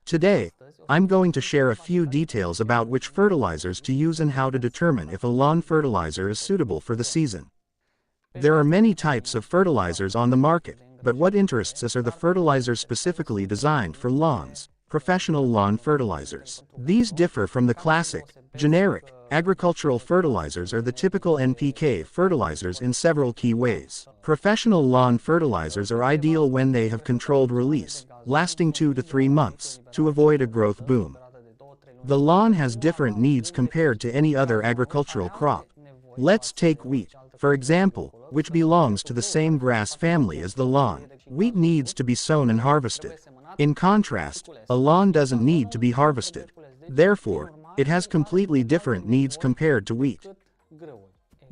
Today, I'm going to share a few details about which fertilizers to use and how to determine if a lawn fertilizer is suitable for the season. There are many types of fertilizers on the market, but what interests us are the fertilizers specifically designed for lawns, professional lawn fertilizers. These differ from the classic, generic, agricultural fertilizers or the typical NPK fertilizers in several key ways. Professional lawn fertilizers are ideal when they have controlled release, lasting 2 to 3 months, to avoid a growth boom. The lawn has different needs compared to any other agricultural crop. Let's take wheat, for example, which belongs to the same grass family as the lawn. Wheat needs to be sown and harvested. In contrast, a lawn doesn't need to be harvested. Therefore, it has completely different needs compared to wheat.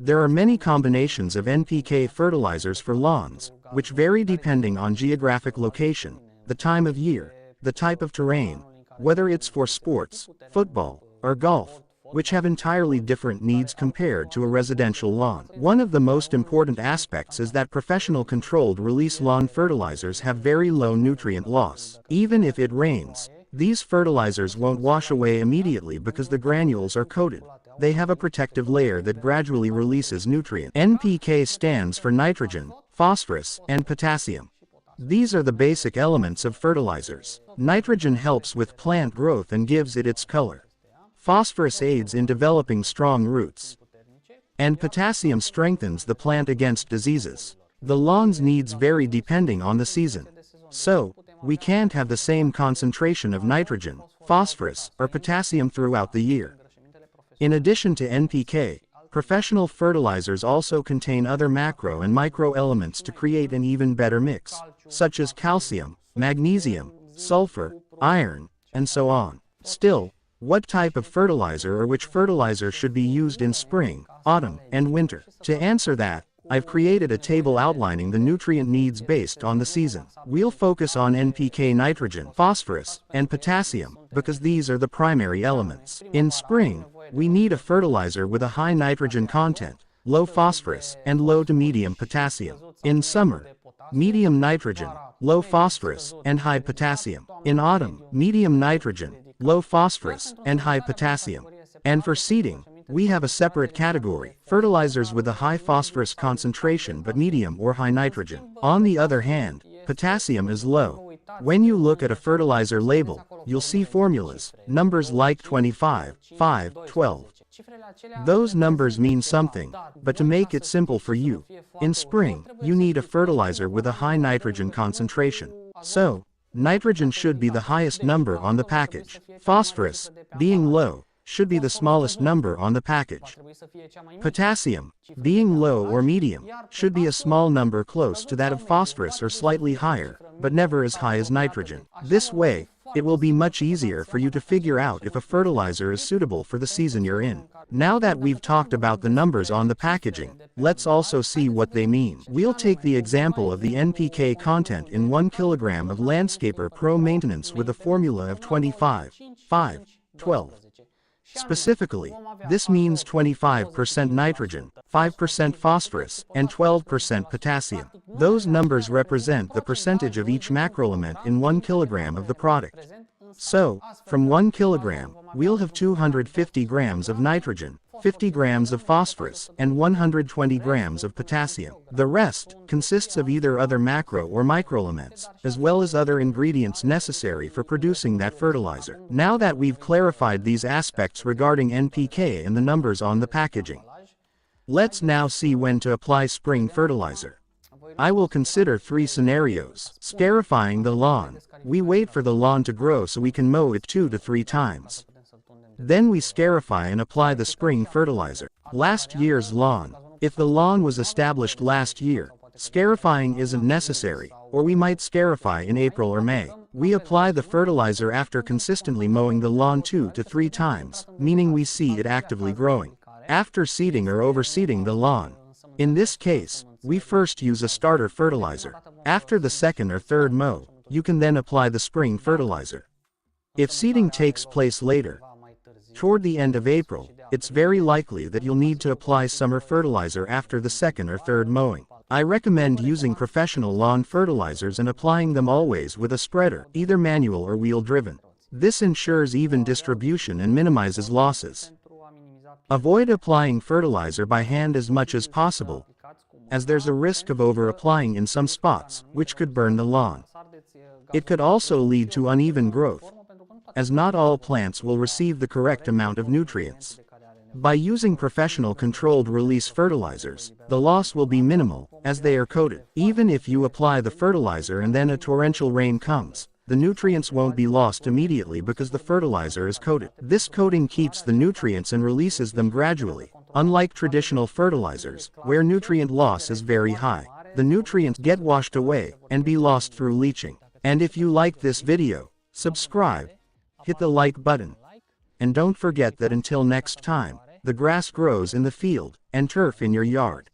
There are many combinations of NPK fertilizers for lawns, which vary depending on geographic location, the time of year, the type of terrain, whether it's for sports, football, or golf, which have entirely different needs compared to a residential lawn. One of the most important aspects is that professional controlled release lawn fertilizers have very low nutrient loss. Even if it rains, these fertilizers won't wash away immediately because the granules are coated. They have a protective layer that gradually releases nutrients. NPK stands for nitrogen, phosphorus, and potassium. These are the basic elements of fertilizers. Nitrogen helps with plant growth and gives it its color. Phosphorus aids in developing strong roots. And potassium strengthens the plant against diseases. The lawn's needs vary depending on the season. So, we can't have the same concentration of nitrogen, phosphorus, or potassium throughout the year. In addition to NPK, professional fertilizers also contain other macro and micro elements to create an even better mix, such as calcium, magnesium, sulfur, iron, and so on. Still, what type of fertilizer or which fertilizer should be used in spring, autumn, and winter? To answer that, I've created a table outlining the nutrient needs based on the season. We'll focus on NPK, nitrogen, phosphorus, and potassium, because these are the primary elements. In spring, we need a fertilizer with a high nitrogen content, low phosphorus, and low to medium potassium. In summer, medium nitrogen, low phosphorus, and high potassium. In autumn, medium nitrogen, low phosphorus, and high potassium. And for seeding, we have a separate category, fertilizers with a high phosphorus concentration but medium or high nitrogen. On the other hand, potassium is low. When you look at a fertilizer label, you'll see formulas, numbers like 25, 5, 12. Those numbers mean something, but to make it simple for you, in spring, you need a fertilizer with a high nitrogen concentration. So, nitrogen should be the highest number on the package. Phosphorus, being low, should be the smallest number on the package. Potassium, being low or medium, should be a small number close to that of phosphorus or slightly higher, but never as high as nitrogen. This way, it will be much easier for you to figure out if a fertilizer is suitable for the season you're in. Now that we've talked about the numbers on the packaging, let's also see what they mean. We'll take the example of the NPK content in 1 kilogram of Landscaper Pro Maintenance with a formula of 25, 5, 12. Specifically, this means 25% nitrogen, 5% phosphorus, and 12% potassium. Those numbers represent the percentage of each macroelement in 1 kilogram of the product. So, from 1 kilogram, we'll have 250 grams of nitrogen, 50 grams of phosphorus, and 120 grams of potassium. The rest consists of either other macro or microelements, as well as other ingredients necessary for producing that fertilizer. Now that we've clarified these aspects regarding NPK and the numbers on the packaging, let's now see when to apply spring fertilizer. I will consider 3 scenarios. Scarifying the lawn. We wait for the lawn to grow so we can mow it 2 to 3 times. Then we scarify and apply the spring fertilizer. Last year's lawn. If the lawn was established last year, scarifying isn't necessary, or we might scarify in April or May. We apply the fertilizer after consistently mowing the lawn 2 to 3 times, meaning we see it actively growing. After seeding or overseeding the lawn. In this case, we first use a starter fertilizer. After the second or third mow, you can then apply the spring fertilizer. If seeding takes place later, Toward the end of April, it's very likely that you'll need to apply summer fertilizer after the second or third mowing. I recommend using professional lawn fertilizers and applying them always with a spreader, either manual or wheel-driven. This ensures even distribution and minimizes losses. Avoid applying fertilizer by hand as much as possible, as there's a risk of over-applying in some spots, which could burn the lawn. It could also lead to uneven growth, as not all plants will receive the correct amount of nutrients. By using professional controlled release fertilizers, the loss will be minimal, as they are coated. Even if you apply the fertilizer and then a torrential rain comes, the nutrients won't be lost immediately because the fertilizer is coated. This coating keeps the nutrients and releases them gradually. Unlike traditional fertilizers, where nutrient loss is very high, the nutrients get washed away and be lost through leaching. And if you like this video, subscribe, hit the like button, and don't forget that until next time, the grass grows in the field and turf in your yard.